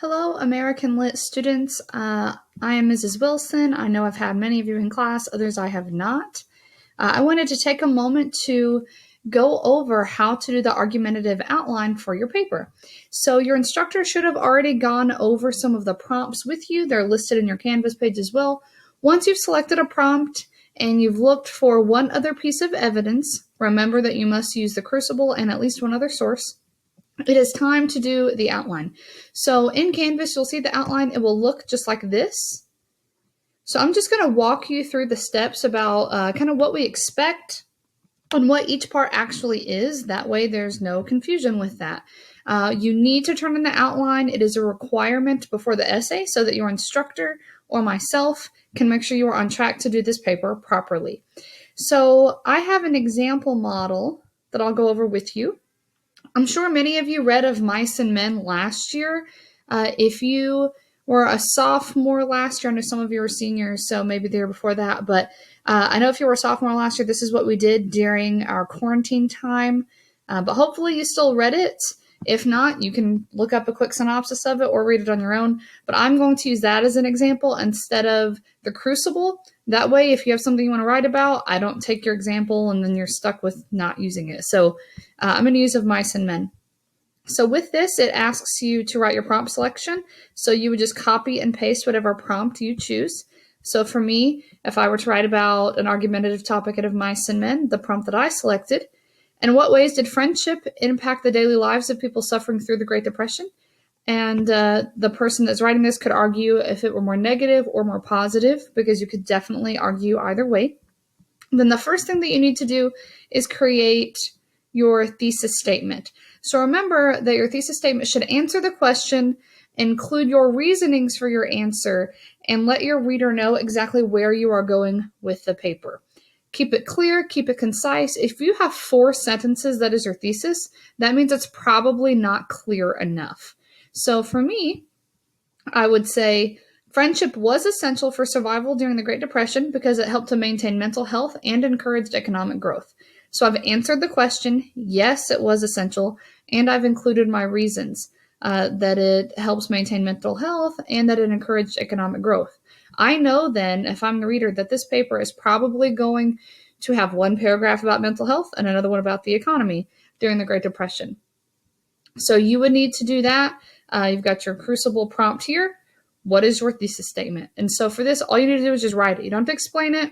Hello, American Lit students. I am Mrs. Wilson. I know I've had many of you in class, others I have not. I wanted to take a moment to go over how to do the argumentative outline for your paper. So your instructor should have already gone over some of the prompts with you. They're listed in your Canvas page as well. Once you've selected a prompt and you've looked for one other piece of evidence, remember that you must use the Crucible and at least one other source. It is time to do the outline. So in Canvas, you'll see the outline. It will look just like this. So I'm just going to walk you through the steps about kind of what we expect and what each part actually is. That way there's no confusion with that. You need to turn in the outline. It is a requirement before the essay so that your instructor or myself can make sure you are on track to do this paper properly. So I have an example model that I'll go over with you. I'm sure many of you read of Mice and Men last year. If you were a sophomore last year, I know some of you were seniors, so maybe the year before that, but I know if you were a sophomore last year, this is what we did during our quarantine time, but hopefully you still read it. If not, you can look up a quick synopsis of it or read it on your own, but I'm going to use that as an example instead of the Crucible. That way, if you have something you want to write about, I don't take your example and then you're stuck with not using it. So I'm going to use of Mice and Men. So with this, it asks you to write your prompt selection. So you would just copy and paste whatever prompt you choose. So for me, if I were to write about an argumentative topic out of Mice and Men, the prompt that I selected, in what ways did friendship impact the daily lives of people suffering through the Great Depression? And the person that's writing this could argue if it were more negative or more positive, because you could definitely argue either way. Then the first thing that you need to do is create your thesis statement. So remember that your thesis statement should answer the question, include your reasonings for your answer, and let your reader know exactly where you are going with the paper. Keep it clear, keep it concise. If you have 4 sentences that is your thesis, that means it's probably not clear enough. So for me, I would say friendship was essential for survival during the Great Depression because it helped to maintain mental health and encouraged economic growth. So I've answered the question, yes, it was essential, and I've included my reasons that it helps maintain mental health and that it encouraged economic growth. I know then, if I'm the reader, that this paper is probably going to have one paragraph about mental health and another one about the economy during the Great Depression. So you would need to do that. You've got your Crucible prompt here. What is your thesis statement? And so for this, all you need to do is just write it. You don't have to explain it.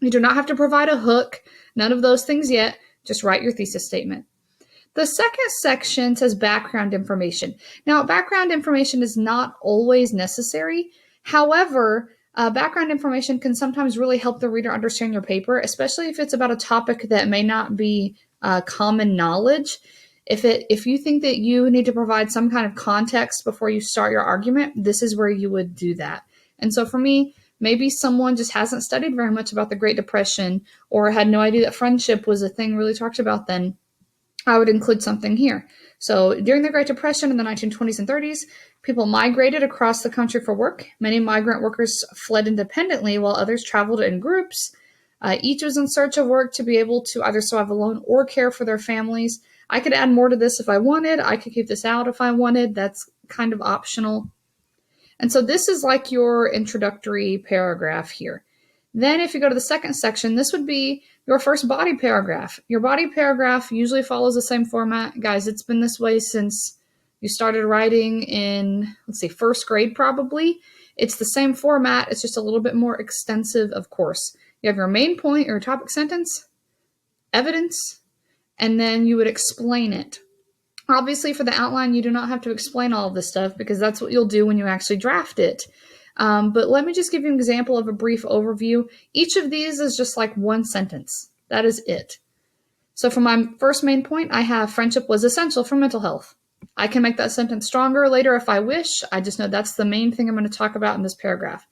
You do not have to provide a hook. None of those things yet. Just write your thesis statement. The second section says background information. Now, background information is not always necessary. However, background information can sometimes really help the reader understand your paper, especially if it's about a topic that may not be common knowledge. If you think that you need to provide some kind of context before you start your argument, this is where you would do that. And so for me, maybe someone just hasn't studied very much about the Great Depression or had no idea that friendship was a thing really talked about then. I would include something here. So during the Great Depression in the 1920s and 30s, people migrated across the country for work. Many migrant workers fled independently while others traveled in groups. Each was in search of work to be able to either survive alone or care for their families. I could add more to this if I wanted. I could keep this out if I wanted. That's kind of optional. And so this is like your introductory paragraph here. Then if you go to the second section, this would be your first body paragraph. Your body paragraph usually follows the same format. Guys, it's been this way since you started writing in, first grade probably. It's the same format. It's just a little bit more extensive, of course. You have your main point, your topic sentence, evidence, and then you would explain it. Obviously, for the outline, you do not have to explain all of this stuff because that's what you'll do when you actually draft it. But let me just give you an example of a brief overview. Each of these is just like one sentence. That is it. So for my first main point, I have friendship was essential for mental health. I can make that sentence stronger later if I wish. I just know that's the main thing I'm going to talk about in this paragraph.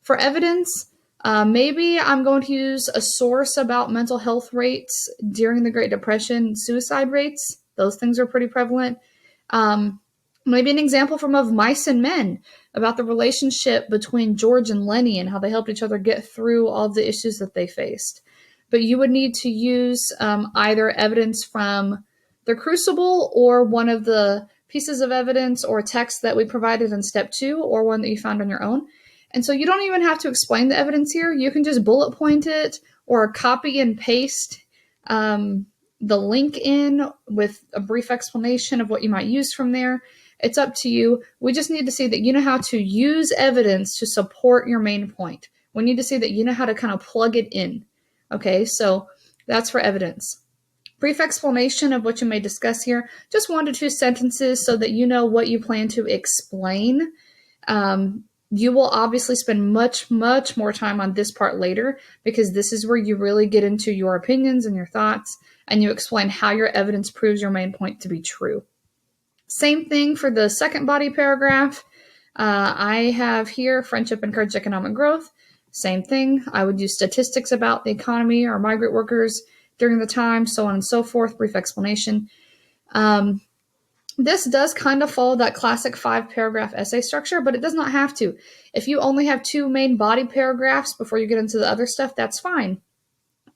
For evidence, maybe I'm going to use a source about mental health rates during the Great Depression, suicide rates. Those things are pretty prevalent. Maybe an example from of Mice and Men about the relationship between George and Lenny and how they helped each other get through all of the issues that they faced. But you would need to use either evidence from the Crucible or one of the pieces of evidence or text that we provided in step 2 or one that you found on your own. And so you don't even have to explain the evidence here. You can just bullet point it or copy and paste the link in with a brief explanation of what you might use from there. It's up to you. We just need to see that you know how to use evidence to support your main point. We need to see that you know how to kind of plug it in. Okay, so that's for evidence. Brief explanation of what you may discuss here, just 1 to 2 sentences so that you know what you plan to explain. You will obviously spend much, much more time on this part later because this is where you really get into your opinions and your thoughts and you explain how your evidence proves your main point to be true. Same thing for the second body paragraph. I have here friendship encourages economic growth. Same thing. I would use statistics about the economy or migrant workers during the time, so on and so forth, brief explanation. This does kind of follow that classic 5-paragraph essay structure, but it does not have to. If you only have 2 main body paragraphs before you get into the other stuff, that's fine.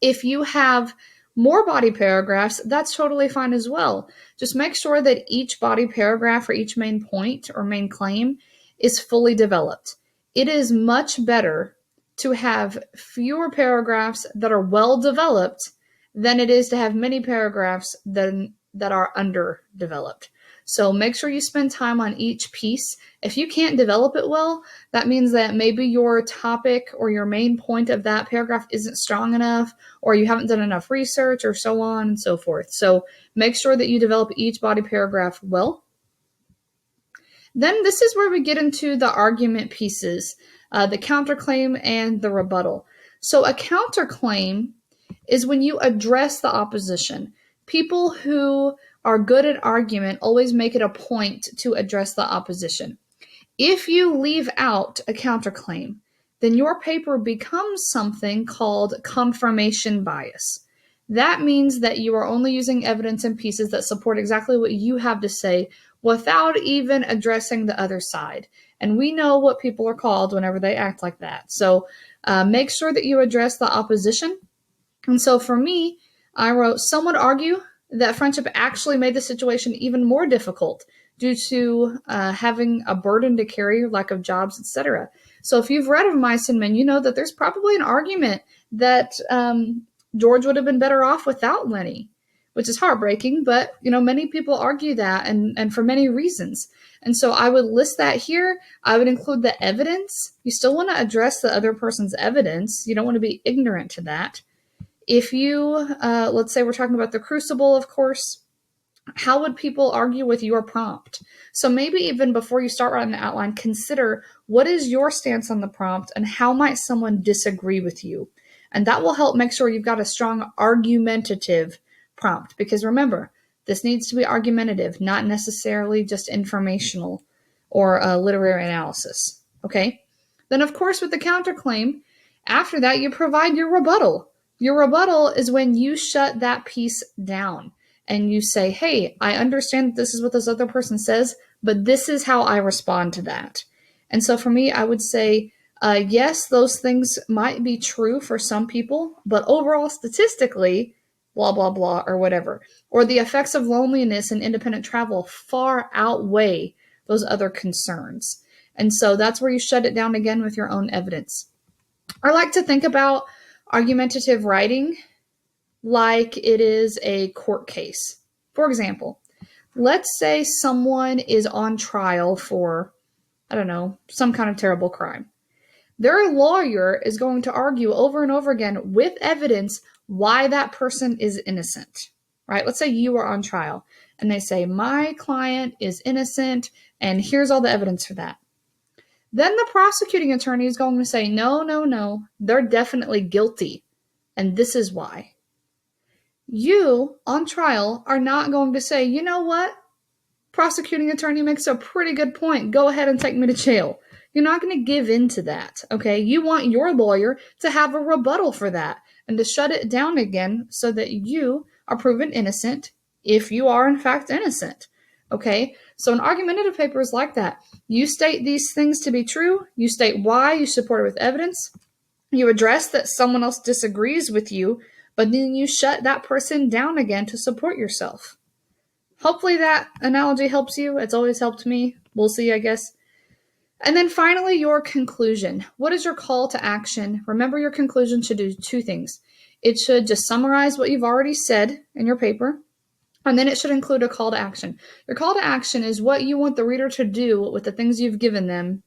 If you have more body paragraphs, that's totally fine as well. Just make sure that each body paragraph or each main point or main claim is fully developed. It is much better to have fewer paragraphs that are well developed than it is to have many paragraphs that are underdeveloped. So make sure you spend time on each piece. If you can't develop it well, that means that maybe your topic or your main point of that paragraph isn't strong enough, or you haven't done enough research, or so on and so forth. So make sure that you develop each body paragraph well. Then this is where we get into the argument pieces, the counterclaim and the rebuttal. So a counterclaim is when you address the opposition. People who are good at argument always make it a point to address the opposition. If you leave out a counterclaim, then your paper becomes something called confirmation bias. That means that you are only using evidence and pieces that support exactly what you have to say without even addressing the other side. And we know what people are called whenever they act like that. So make sure that you address the opposition. And so for me, I wrote, some would argue that friendship actually made the situation even more difficult due to having a burden to carry, lack of jobs, etc. So if you've read of Mice and Men, you know that there's probably an argument that George would have been better off without Lenny, which is heartbreaking, but many people argue that and for many reasons. And so I would list that here. I would include the evidence. You still want to address the other person's evidence. You don't want to be ignorant to that. If you, let's say we're talking about the crucible, of course, how would people argue with your prompt? So maybe even before you start writing the outline, consider what is your stance on the prompt and how might someone disagree with you? And that will help make sure you've got a strong argumentative prompt. Because remember, this needs to be argumentative, not necessarily just informational or literary analysis. Okay? Then, of course, with the counterclaim, after that, you provide your rebuttal. Your rebuttal is when you shut that piece down and you say, hey, I understand that this is what this other person says, but this is how I respond to that. And so for me, I would say, yes, those things might be true for some people, but overall, statistically, blah, blah, blah, or whatever. Or the effects of loneliness and independent travel far outweigh those other concerns. And so that's where you shut it down again with your own evidence. I like to think about argumentative writing like it is a court case. For example, let's say someone is on trial for, I don't know, some kind of terrible crime. Their lawyer is going to argue over and over again with evidence why that person is innocent, right? Let's say you are on trial and they say, my client is innocent and here's all the evidence for that. Then the prosecuting attorney is going to say, no, they're definitely guilty. And this is why. You, on trial, are not going to say, you know what? Prosecuting attorney makes a pretty good point. Go ahead and take me to jail. You're not going to give in to that, okay? You want your lawyer to have a rebuttal for that and to shut it down again so that you are proven innocent if you are, in fact, innocent, okay? So an argumentative paper is like that. You state these things to be true. You state why. You support it with evidence. You address that someone else disagrees with you, but then you shut that person down again to support yourself. Hopefully that analogy helps you. It's always helped me. We'll see, I guess. And then finally, your conclusion. What is your call to action? Remember, your conclusion should do two things. It should just summarize what you've already said in your paper, and then it should include a call to action. Your call to action is what you want the reader to do with the things you've given them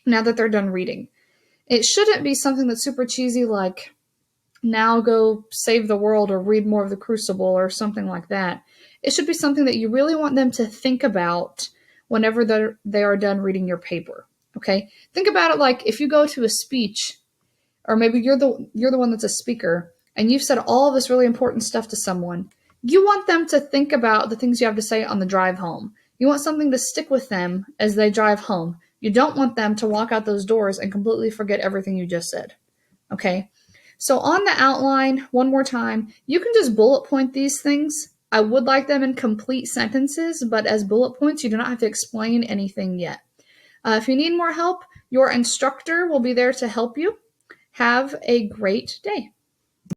now that they're done reading. It shouldn't be something that's super cheesy like, now go save the world or read more of The Crucible or something like that. It should be something that you really want them to think about whenever they are done reading your paper. Okay? Think about it like if you go to a speech, or maybe you're the one that's a speaker, and you've said all of this really important stuff to someone. You want them to think about the things you have to say on the drive home. You want something to stick with them as they drive home. You don't want them to walk out those doors and completely forget everything you just said. Okay? So on the outline, one more time, you can just bullet point these things. I would like them in complete sentences, but as bullet points, you do not have to explain anything yet. If you need more help, your instructor will be there to help you. Have a great day.